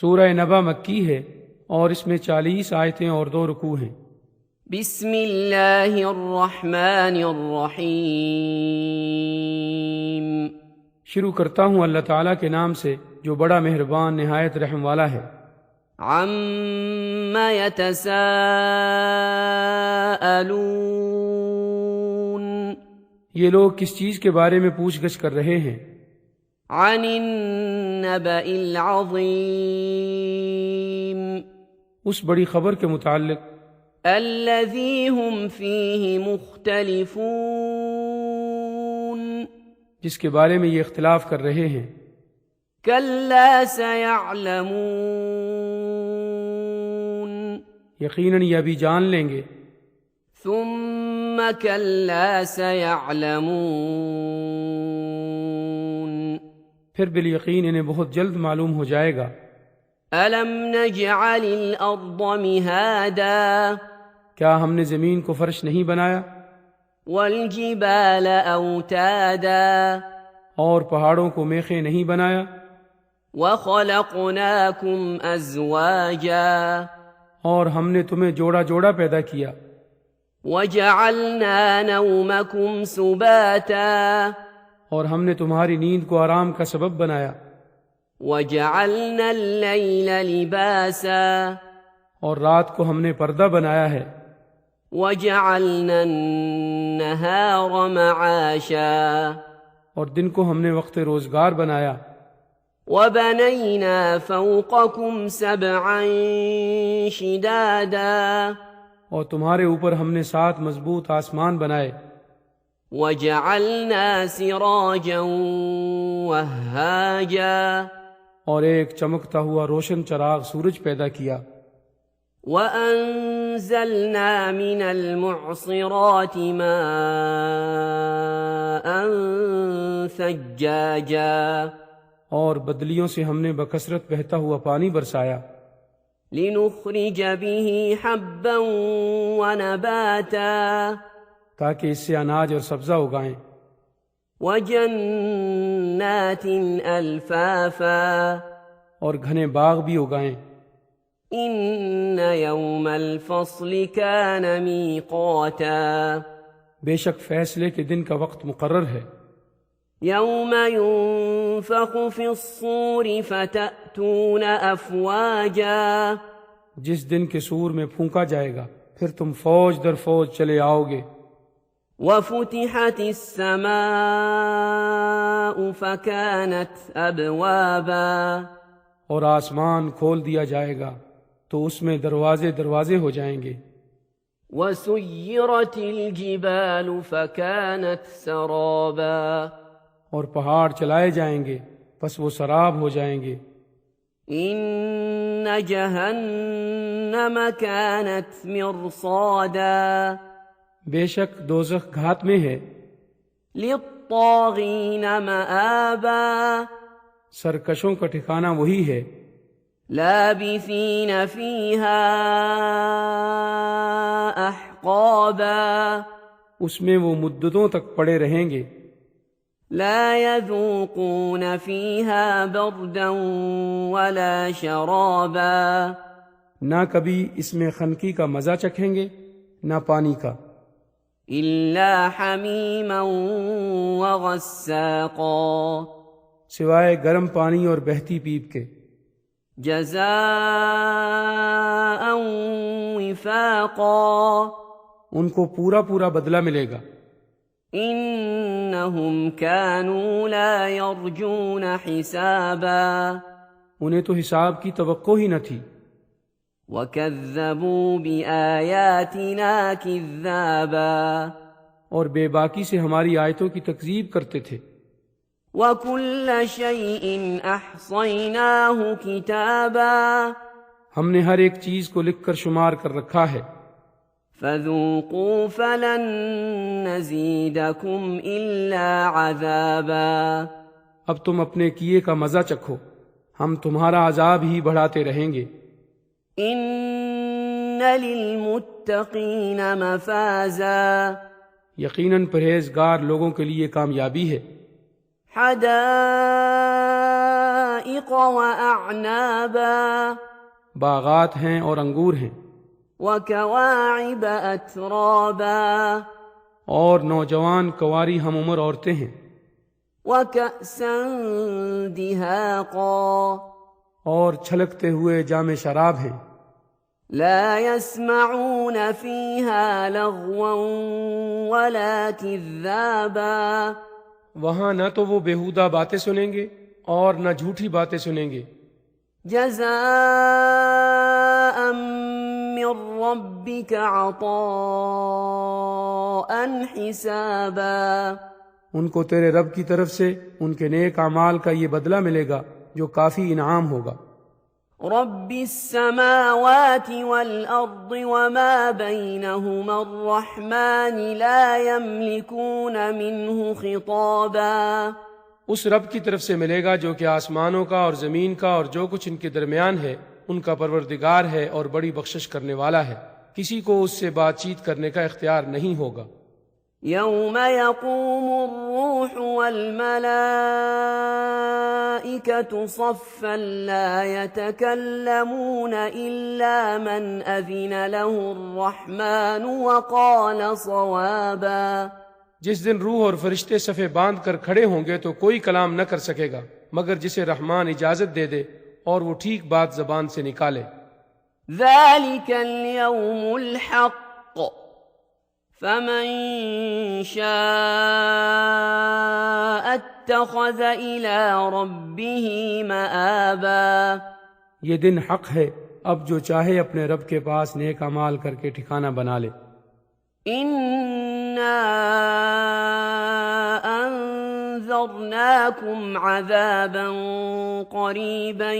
سورہ نبا مکی ہے اور اس میں 40 آیتیں اور 2 رکوع ہیں۔ بسم اللہ الرحمن الرحیم۔ شروع کرتا ہوں اللہ تعالیٰ کے نام سے جو بڑا مہربان نہایت رحم والا ہے۔ عَمَّ يَتَسَاءَلُونَ، یہ لوگ کس چیز کے بارے میں پوچھ گچھ کر رہے ہیں؟ عَنِ النَّبَإِ الْعَظِيمِ، اس بڑی خبر کے متعلق الَّذِي هُمْ فِيهِ مُخْتَلِفُونَ، جس کے بارے میں یہ اختلاف کر رہے ہیں۔ كَلَّا سَيَعْلَمُونَ، یقیناً یہ ابھی جان لیں گے۔ ثُمَّ كَلَّا سَيَعْلَمُونَ، پھر بالیقین انہیں بہت جلد معلوم ہو جائے گا۔ أَلَمْ نَجْعَلِ الْأَرْضَ مِهَادًا، کیا ہم نے زمین کو فرش نہیں بنایا؟ وَالْجِبَالَ أَوْتَادًا، اور پہاڑوں کو میخیں نہیں بنایا؟ وَخَلَقْنَاكُمْ أَزْوَاجًا، اور ہم نے تمہیں جوڑا جوڑا پیدا کیا۔ وَجَعَلْنَا نَوْمَكُمْ سُبَاتًا، اور ہم نے تمہاری نیند کو آرام کا سبب بنایا۔ وَجَعَلْنَا اللَّيْلَ لِبَاسًا، اور رات کو ہم نے پردہ بنایا ہے۔ وَجَعَلْنَا النَّهَارَ مَعَاشًا، اور دن کو ہم نے وقت روزگار بنایا۔ وَبَنَيْنَا فَوْقَكُمْ سَبْعًا شِدَادًا، اور تمہارے اوپر ہم نے 7 مضبوط آسمان بنائے۔ وَجَعَلْنَا سِرَاجًا وَهَّاجًا، اور ایک چمکتا ہوا روشن چراغ سورج پیدا کیا۔ وَأَنزَلْنَا مِنَ الْمُعْصِرَاتِ مَاءً ثَجَّاجًا، اور بدلیوں سے ہم نے بکثرت بہتا ہوا پانی برسایا۔ لِنُخْرِجَ بِهِ حَبًّا وَنَبَاتًا، تاکہ اس سے اناج اور سبزہ اگائیں۔ وَجَنَّاتٍ أَلْفَافًا، اور گھنے باغ بھی اگائیں۔ إِنَّ يَوْمَ الْفَصْلِ كَانَ مِيقَاتًا، بے شک فیصلے کے دن کا وقت مقرر ہے۔ يَوْمَ يُنفَخُ فِي الصُّورِ فَتَأْتُونَ أَفْوَاجًا، جس دن کے سور میں پھونکا جائے گا پھر تم فوج در فوج چلے آؤ گے۔ وَفُتِحَتِ السَّمَاءُ فَكَانَتْ أَبْوَابًا، اور آسمان کھول دیا جائے گا تو اس میں دروازے دروازے ہو جائیں گے۔ وَسُيِّرَتِ الْجِبَالُ فَكَانَتْ سَرَابًا، اور پہاڑ چلائے جائیں گے پس وہ سراب ہو جائیں گے۔ إِنَّ جَهَنَّمَ كَانَتْ مِرْصَادًا، بے شک دوزخ گھات میں ہے۔ لِلطَّاغِينَ مَآبًا، سرکشوں کا ٹھکانہ وہی ہے۔ لَابِثِينَ فِيهَا أَحْقَابًا، اس میں وہ مدتوں تک پڑے رہیں گے۔ لَا يَذُوقُونَ فِيهَا بَرْدًا وَلَا شَرَابًا، نہ کبھی اس میں خنکی کا مزہ چکھیں گے نہ پانی کا، إِلَّا حَمِيمًا وَغَسَّاقًا، سوائے گرم پانی اور بہتی پیپ کے۔ جَزَاءً وِفَاقًا، ان کو پورا پورا بدلہ ملے گا۔ إِنَّهُمْ كَانُوا لَا يَرْجُونَ حِسَابًا، انہیں تو حساب کی توقع ہی نہ تھی۔ وَكَذَّبُوا بِآيَاتِنَا كِذَّابًا، اور بے باکی سے ہماری آیتوں کی تکذیب کرتے تھے۔ وَكُلَّ شَيْءٍ أَحْصَيْنَاهُ كِتَابًا، ہم نے ہر ایک چیز کو لکھ کر شمار کر رکھا ہے۔ فَذُوقُوا فَلَن نَّزِيدَكُمْ إِلَّا عَذَابًا، اب تم اپنے کیے کا مزہ چکھو، ہم تمہارا عذاب ہی بڑھاتے رہیں گے۔ إِنَّ لِلْمُتَّقِينَ مَفَازًا، یقیناً پرہیزگار لوگوں کے لیے کامیابی ہے۔ حَدَائِقَ حدائق وأعنابا باغات ہیں اور انگور ہیں، وكواعب أترابا اور نوجوان کنواری ہم عمر عورتیں ہیں، وكأسا دهاقا اور چھلکتے ہوئے جام شراب ہیں، لا يسمعون فيها لغوا ولا كذابا وہاں نہ تو وہ بیہودہ باتیں سنیں گے اور نہ جھوٹی باتیں سنیں گے، جزاء من ربك عطاء حسابا ان کو تیرے رب کی طرف سے ان کے نیک اعمال کا یہ بدلہ ملے گا جو کافی انعام ہوگا۔ رب السماوات والأرض وما بينهما الرحمن لا يملكون منه خطابا اس رب کی طرف سے ملے گا جو کہ آسمانوں کا اور زمین کا اور جو کچھ ان کے درمیان ہے ان کا پروردگار ہے اور بڑی بخشش کرنے والا ہے، کسی کو اس سے بات چیت کرنے کا اختیار نہیں ہوگا۔ يوم يقوم الروح والملائكة صفا لا يتكلمون إلا من أذن له الرحمن وقال صوابا جس دن روح اور فرشتے صفے باندھ کر کھڑے ہوں گے تو کوئی کلام نہ کر سکے گا مگر جسے رحمان اجازت دے دے اور وہ ٹھیک بات زبان سے نکالے۔ ذلك اليوم الحق فمن شاء اتخذ إلى ربه مآبا یہ دن حق ہے، اب جو چاہے اپنے رب کے پاس نیک اعمال کر کے ٹھکانہ بنا لے۔ إنا أنذرناكم عذابا قريبا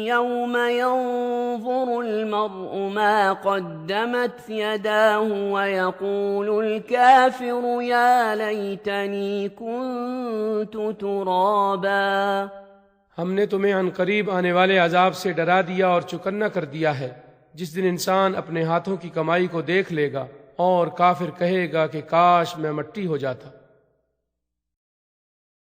يوم ينظر المرء ما قدمت يداه ويقول الكافر يا ليتني كنت ترابا ہم نے تمہیں عن قریب آنے والے عذاب سے ڈرا دیا اور چکنا کر دیا ہے، جس دن انسان اپنے ہاتھوں کی کمائی کو دیکھ لے گا اور کافر کہے گا کہ کاش میں مٹی ہو جاتا۔